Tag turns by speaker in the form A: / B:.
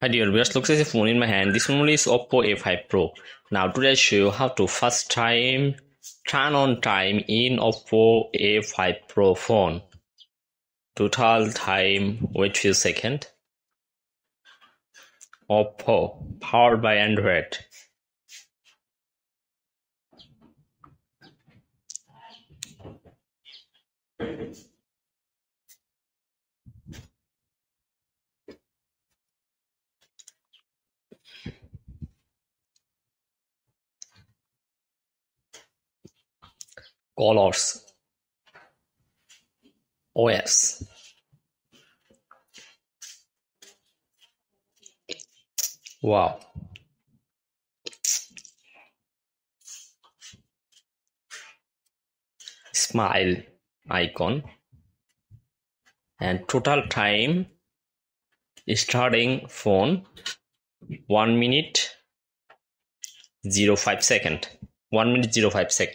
A: Hi dear viewers, looks as a phone in my hand. This one is Oppo A5 Pro. Now today I show you how to first time turn on time in Oppo A5 Pro phone. Total time, wait few seconds. Oppo, powered by Android. Colors, OS. Wow. Smile icon. And total time starting phone 1 minute 05 second. 1 minute 05 second.